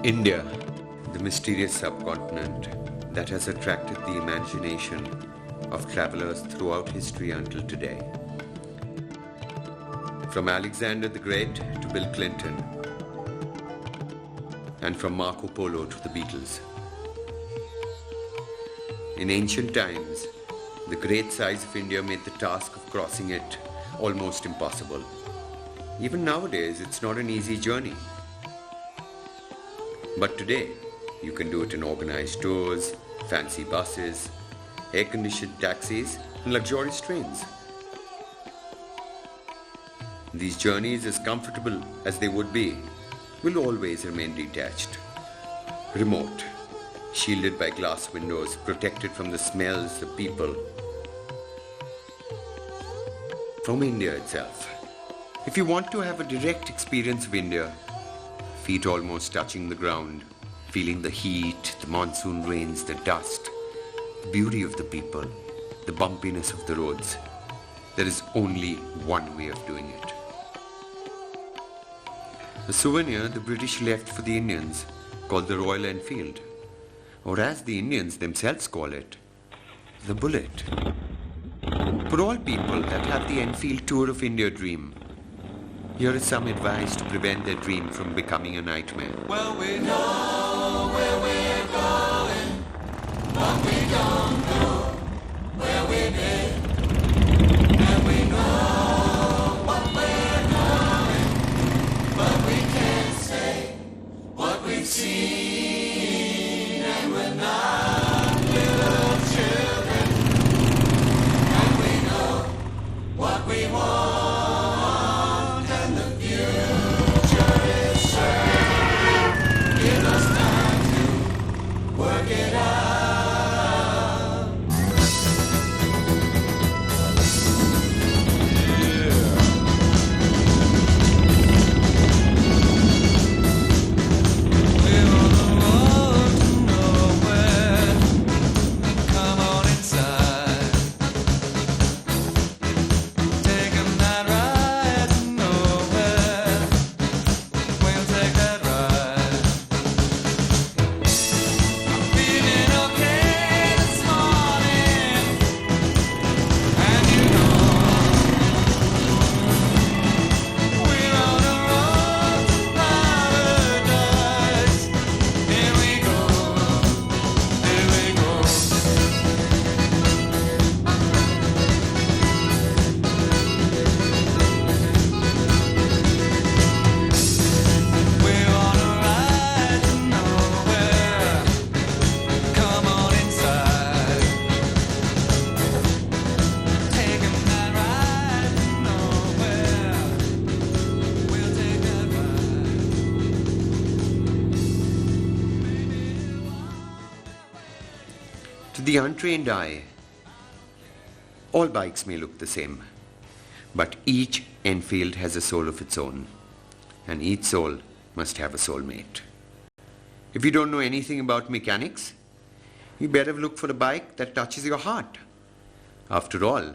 India, the mysterious subcontinent that has attracted the imagination of travelers throughout history until today. From Alexander the Great to Bill Clinton, and from Marco Polo to the Beatles. In ancient times, the great size of India made the task of crossing it almost impossible. Even nowadays, it's not an easy journey. But today, you can do it in organized tours, fancy buses, air-conditioned taxis, and luxurious trains. These journeys, as comfortable as they would be, will always remain detached, remote, shielded by glass windows, protected from the smells, the people, from India itself. If you want to have a direct experience of India, feet almost touching the ground, feeling the heat, the monsoon rains, the dust, the beauty of the people, the bumpiness of the roads, there is only one way of doing it. A souvenir the British left for the Indians, called the Royal Enfield, or as the Indians themselves call it, the Bullet. For all people that have the Enfield Tour of India dream, here is some advice to prevent their dream from becoming a nightmare. Well, we know where we're going, but we don't know where we've been. And we know what we're going, but we can't say what we've seen. And we're not little children, and we know what we want. To the untrained eye, all bikes may look the same, but each Enfield has a soul of its own, and each soul must have a soulmate. If you don't know anything about mechanics, you better look for a bike that touches your heart. After all,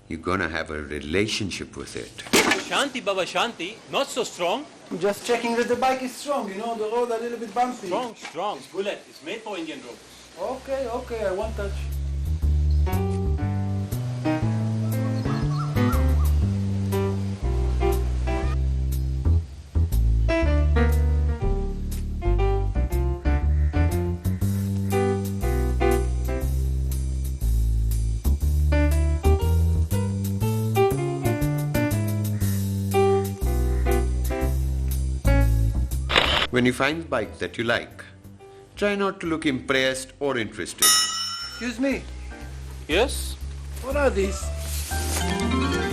you're gonna have a relationship with it. Shanti, Baba Shanti, not so strong. I'm just checking that the bike is strong, you know, the road a little bit bumpy. Strong. It's Bullet. It's made for Indian roads. Okay, I won't touch. When you find a bike that you like, try not to look impressed or interested. Excuse me, Yes? what are these?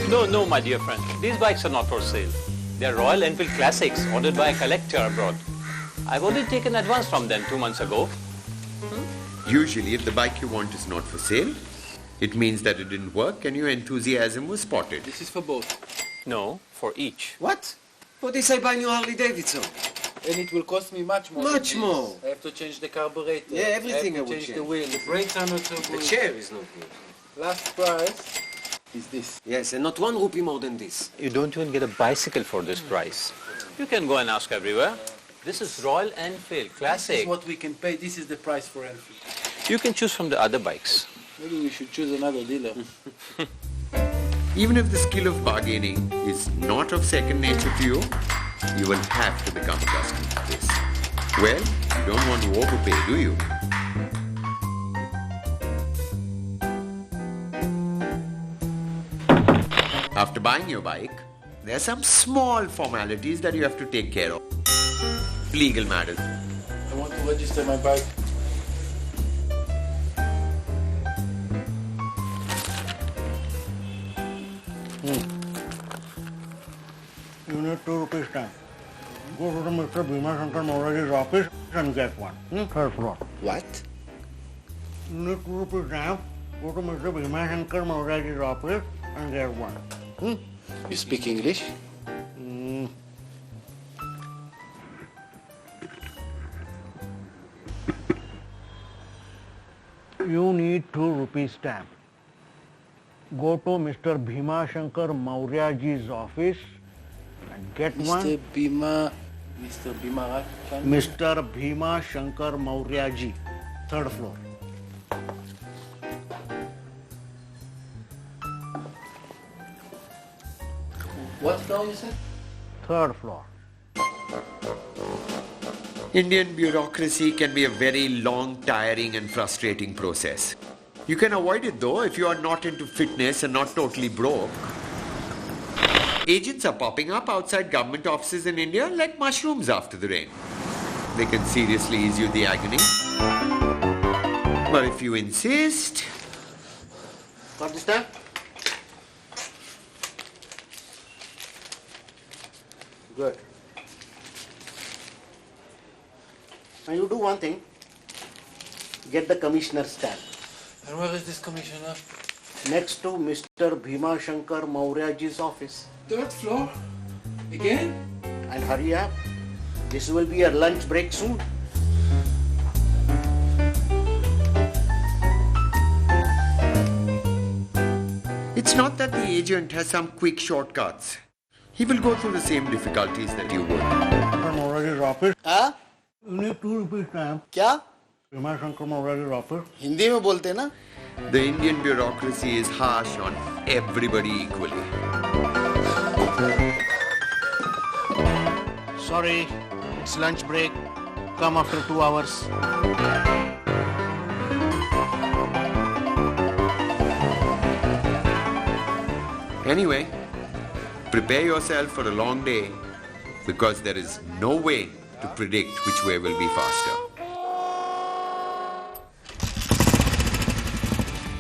No, my dear friend. These bikes are not for sale. They are Royal Enfield Classics ordered by a collector abroad. I've already taken advance from them 2 months ago. Usually, if the bike you want is not for sale, it means that it didn't work and your enthusiasm was spotted. This is for both. No, for each. What? For this I buy new Harley Davidson. And it will cost me much more. Much more. I have to change the carburetor. Yeah, everything I I have to would change the change. wheel. The brakes are not so The good. chair is not good. Last price is this. Yes, and not 1 rupee more than this. You don't even get a bicycle for this price. You can go and ask everywhere. This is Royal Enfield This Classic. is what we can pay. This is the price for Enfield. You can choose from the other bikes. Maybe we should choose another dealer. Even if the skill of bargaining is not of second nature to you, you will have to become accustomed to this. Well, you don't want to overpay, do you? After buying your bike, there are some small formalities that you have to take care of. Legal matters. I want to register my bike. You need 2 rupees stamp. Go to the Mr. Bhima Shankar Maharaj's office and get one. Third floor. What? You need 2 rupees stamp. Go to Mr. Bhima Shankar Maharaj's office and get one. You speak English? You need 2 rupees stamp. Go to Mr. Bhima Shankar Mauryaji's office and get one. Mr. Bhima, right? Mr. Bhima Shankar Mauryaji, third floor. What floor you said? Third floor. Indian bureaucracy can be a very long, tiring and frustrating process. You can avoid it though if you are not into fitness and not totally broke. Agents are popping up outside government offices in India like mushrooms after the rain. They can seriously ease you the agony. But if you insist... Got the stamp? Good. Now you do one thing. Get the commissioner's stamp. And where is this commissioner? Next to Mr. Bhima Shankar Mauryaji's office. Third floor? Again? And hurry up. This will be your lunch break soon. It's not that the agent has some quick shortcuts. He will go through the same difficulties that you would. Shankar Mauryaji's office. हाँ? You need 2 rupees stamp. क्या? Bhima Shankar Mauryaji's office. Hindi में बोलते ना? The Indian bureaucracy is harsh on everybody equally. Sorry, it's lunch break. Come after 2 hours. Anyway, prepare yourself for a long day because there is no way to predict which way will be faster.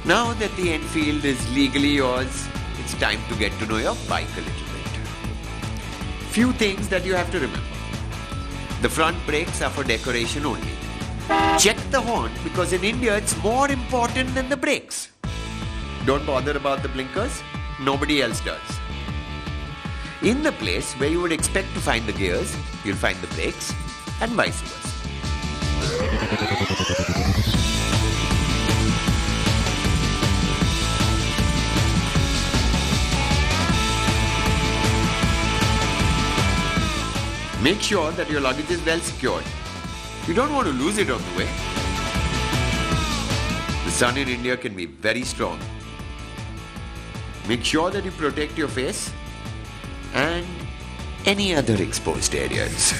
Now that the Enfield is legally yours, it's time to get to know your bike a little bit. Few things that you have to remember. The front brakes are for decoration only. Check the horn because in India it's more important than the brakes. Don't bother about the blinkers. Nobody else does. In the place where you would expect to find the gears, you'll find the brakes and vice versa. Make sure that your luggage is well secured. You don't want to lose it on the way. The sun in India can be very strong. Make sure that you protect your face and any other exposed areas.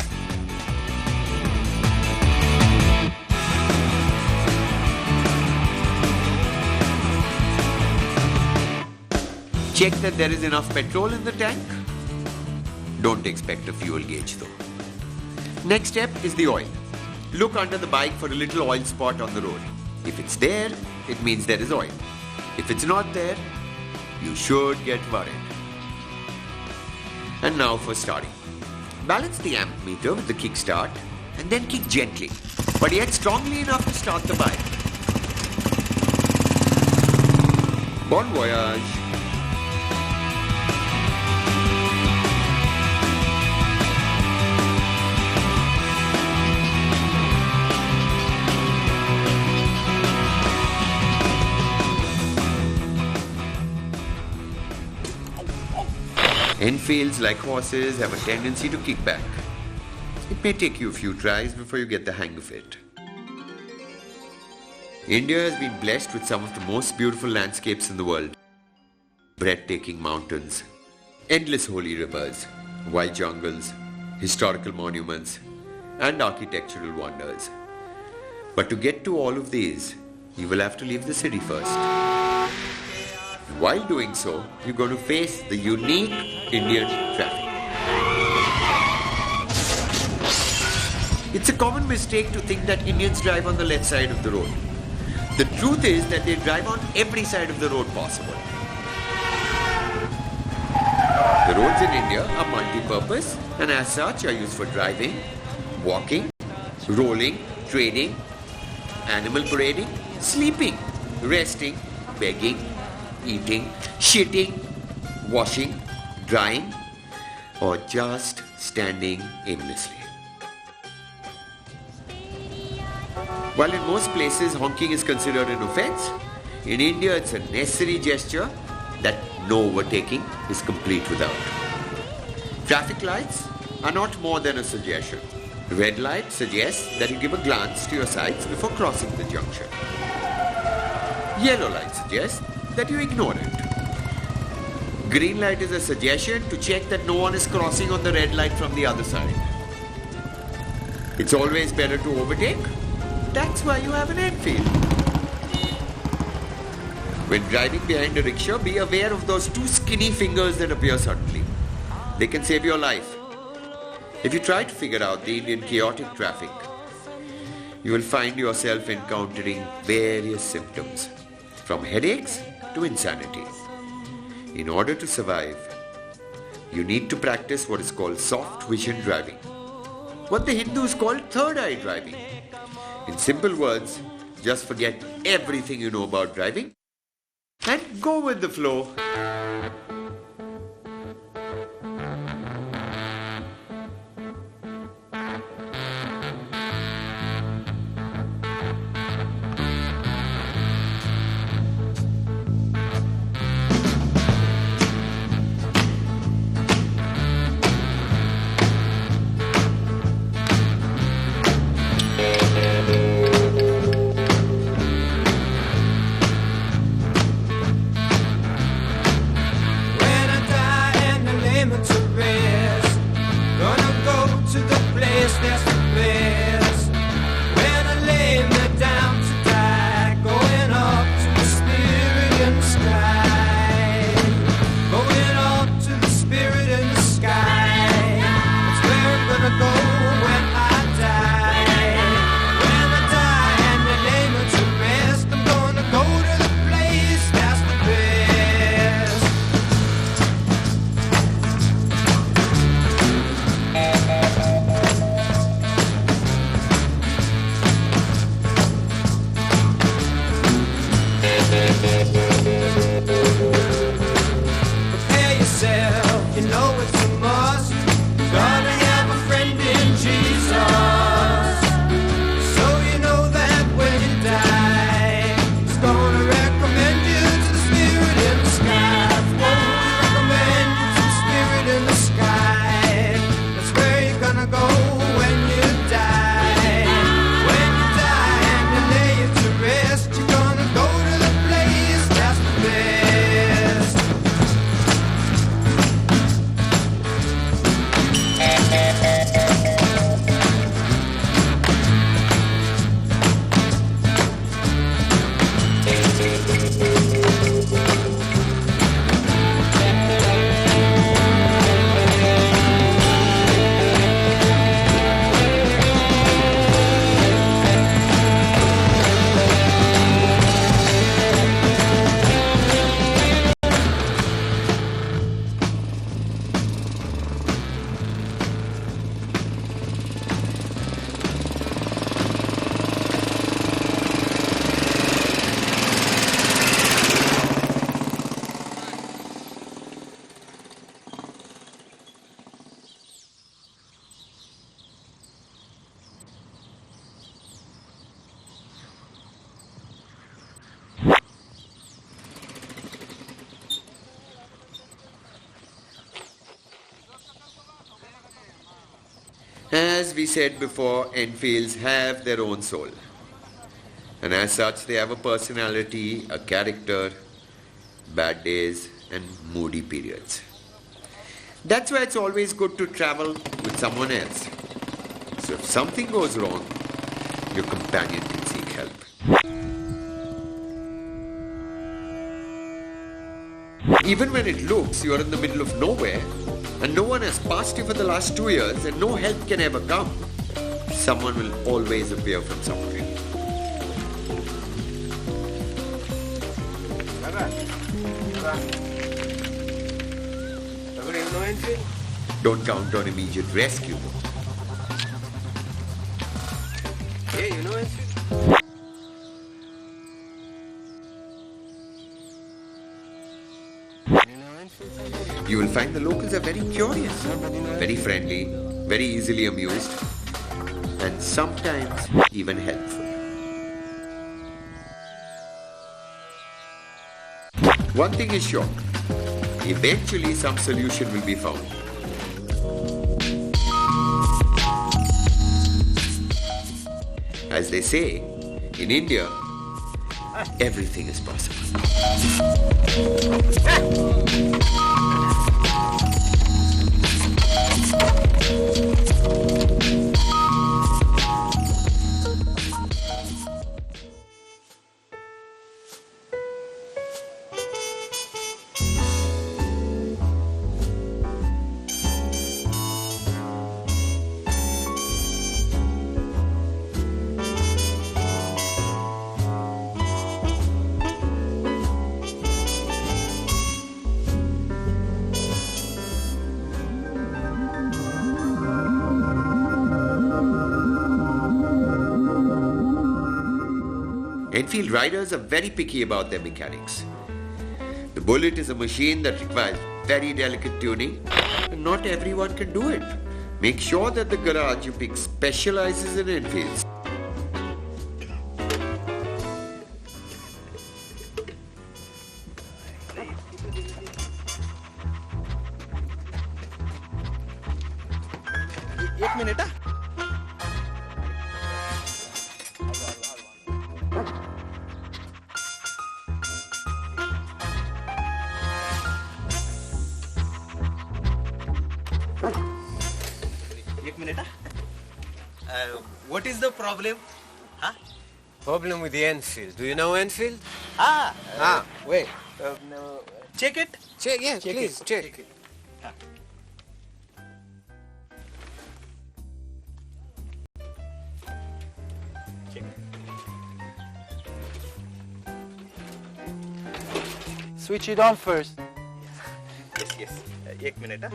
Check that there is enough petrol in the tank. Don't expect a fuel gauge though. Next step is the oil. Look under the bike for a little oil spot on the road. If it's there, it means there is oil. If it's not there, you should get worried. And now for starting. Balance the amp meter with the kickstart and then kick gently, but yet strongly enough to start the bike. Bon voyage! Enfields, like horses, have a tendency to kick back. It It may take you a few tries before you get the hang of it. India has been blessed with some of the most beautiful landscapes in the world. Breathtaking mountains, endless holy rivers, wide jungles, historical monuments, and architectural wonders. But to get to all of these, you will have to leave the city first. While doing so, you're going to face the unique Indian traffic. It's a common mistake to think that Indians drive on the left side of the road. The truth is that they drive on every side of the road possible. The roads in India are multi-purpose and as such are used for driving, walking, rolling, trading, animal parading, sleeping, resting, begging, eating, shitting, washing, drying, or just standing aimlessly. While in most places honking is considered an offense, in India it's a necessary gesture that no overtaking is complete without. Traffic lights are not more than a suggestion. Red light suggests that you give a glance to your sides before crossing the junction. Yellow light suggests that you ignore it. Green light is a suggestion to check that no one is crossing on the red light from the other side. It's always better to overtake. That's why you have an Enfield. When driving behind a rickshaw, be aware of those two skinny fingers that appear suddenly. They can save your life. If you try to figure out the Indian chaotic traffic, you will find yourself encountering various symptoms, from headaches to insanity. In order to survive, you need to practice what is called soft vision driving, what the Hindus call third eye driving. In simple words, just forget everything you know about driving and go with the flow. As we said before, Enfields have their own soul. And as such, they have a personality, a character, bad days, and moody periods. That's why it's always good to travel with someone else. So if something goes wrong, your companion can seek help. Even when it looks you're in the middle of nowhere, and no one has passed you for the last 2 years, and no help can ever come, someone will always appear from somewhere. Don't count on immediate rescue. Hey, you know Enfield? You will find the locals are very curious, very friendly, very easily amused, and sometimes even helpful. One thing is sure, eventually some solution will be found. As they say, in India, everything is possible. Enfield riders are very picky about their mechanics. The Bullet is a machine that requires very delicate tuning, and not everyone can do it. Make sure that the garage you pick specializes in Enfields. एक minute हा. What is the problem? Huh? Problem with the Enfield. Do you know Enfield? Wait. No. Check it. Check, yeah, Check please, it. check. Check it. Huh. Check. Switch it on first. Yes. एक minute हा.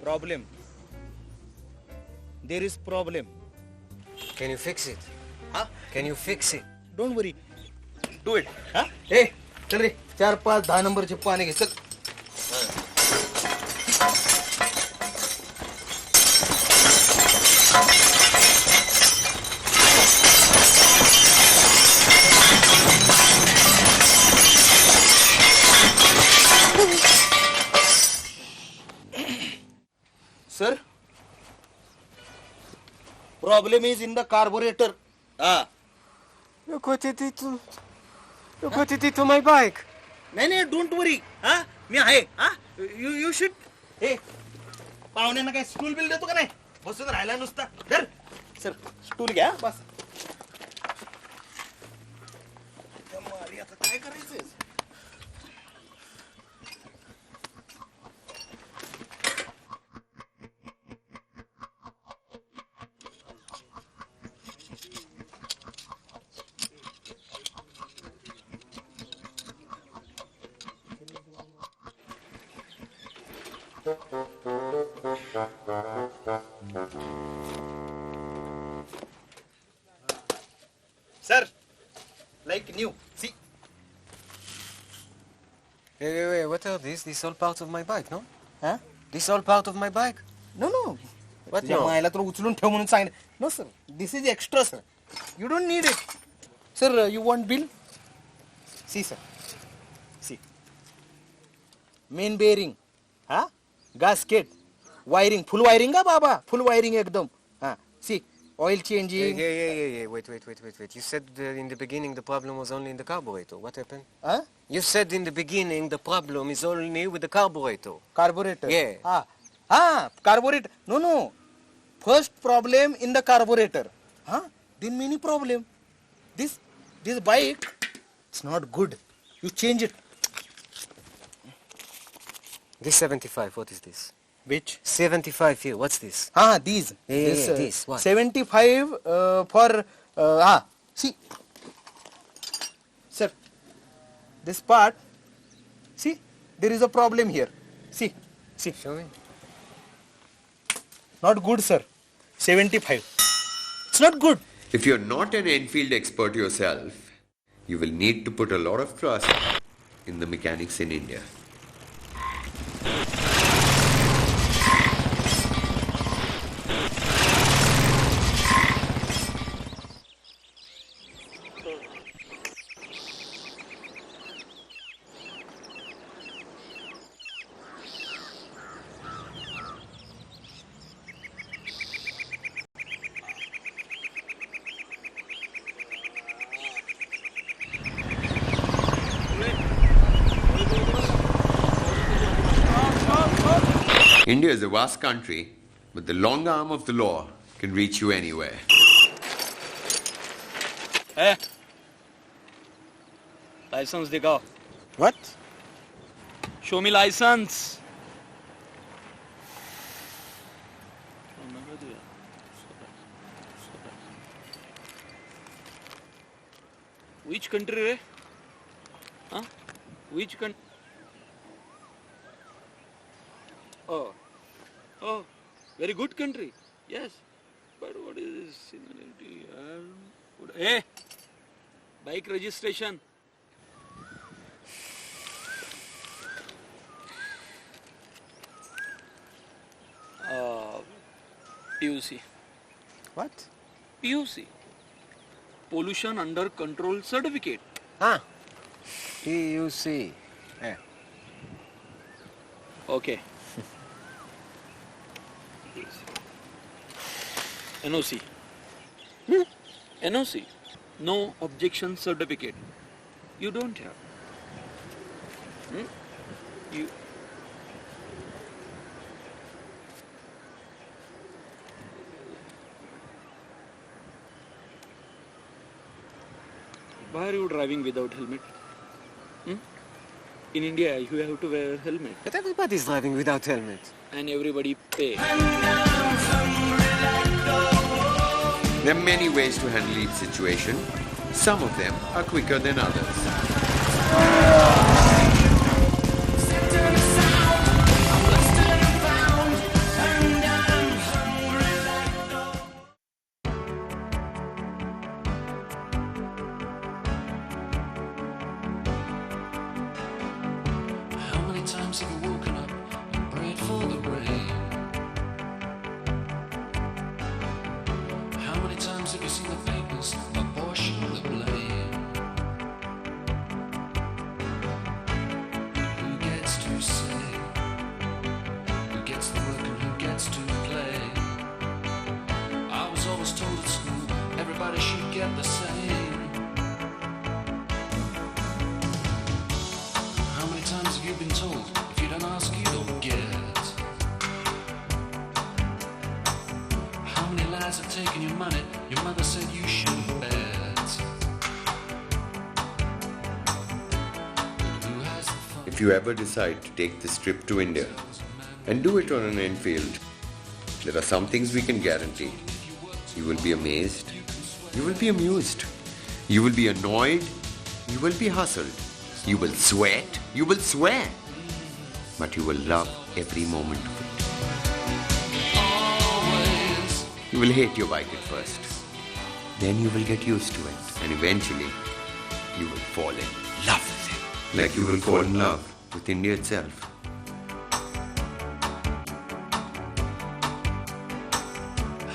Problem. There is problem. Can you fix it? Huh? Can you fix it? Don't worry. Do it. Huh? Hey, चल रे. 4, 5, 10 नंबरचे पाणी घे. चल. Sir, problem is in the carburetor. Look what it did to... Look what it did to my bike. नाही don't worry. हा मी आहे. हा you should. हे पाहुण्यांना काय स्टूल बिल देतो का नाही? बसून राहिला नुसता. धर सर स्टूल घ्या बस. मारी आता काय करायचंय? Sir, like new. See. Wait, what are these? This all part of my bike, no? Huh? This all part of my bike? No. What तुझ्या no? मायला तुला उचलून ठेव म्हणून सांगितलं. No, sir. This is extra, sir. You don't need it. Sir, you want bill? See, sir. See. Main bearing. Huh? Gasket. Wiring. Full wiring का बाबा? Full wiring एकदम. हाँ. See. Oil changing. Yeah. Wait. You said in the beginning the problem was only in the carburetor. What happened? Huh? You said in the beginning the problem is only with the carburetor. Carburetor. Yeah. Carburetor. No. First problem in the carburetor. Then many problem. This bike, it's not good. You change it. This 75, what is this? Which? 75 here, what's this? These. Yeah, this, what? 75 for, see. Sir, this part, see, there is a problem here. See. Show me. Not good, sir. 75. It's not good. If you're not an Enfield expert yourself, you will need to put a lot of trust in the mechanics in India. India is a vast country, but the long arm of the law can reach you anywhere. Hey, license दिखाओ. What? Show me license. Which country, re? Huh? Which country? Oh, very good country. Yes. But what is this similarity? Hey, bike registration. PUC. What? PUC. Pollution Under Control Certificate. PUC. Okay. NOC. NOC. No objection certificate. You don't have. You. Why are you driving without helmet? In India, you have to wear helmet. But everybody's driving without helmet. And everybody pay. There are many ways to handle each situation. Some of them are quicker than others. How many times have you woken up and prayed for the rain? How many times have you seen the papers apportion the blame? Who gets to say? Who gets the work and who gets to play? I was always told at school everybody should get the same. How many times have you been told if you don't ask you don't get? How many lies have taken your money? Your mother said you shouldn't bet. Who has the fun? If you ever decide to take this trip to India and do it on an Enfield, there are some things we can guarantee. You will be amazed, you will be amused, you will be annoyed, you will be hustled, you will sweat, you will swear, but you will love every moment of it. Always. You will hate your bike at first, then you will get used to it, and eventually you will fall in love with it, like you will fall in love with India itself.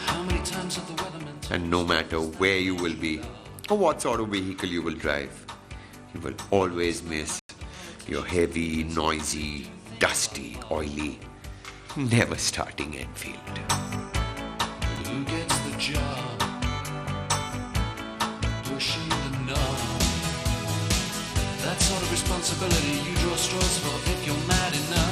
How many times have the weathermen And no matter where you will be or what sort of vehicle you will drive, you will always miss your heavy, noisy, dusty, oily, never starting Enfield. who gets the job? Pushing the knob. That sort of responsibility you draw straws for if you're mad enough.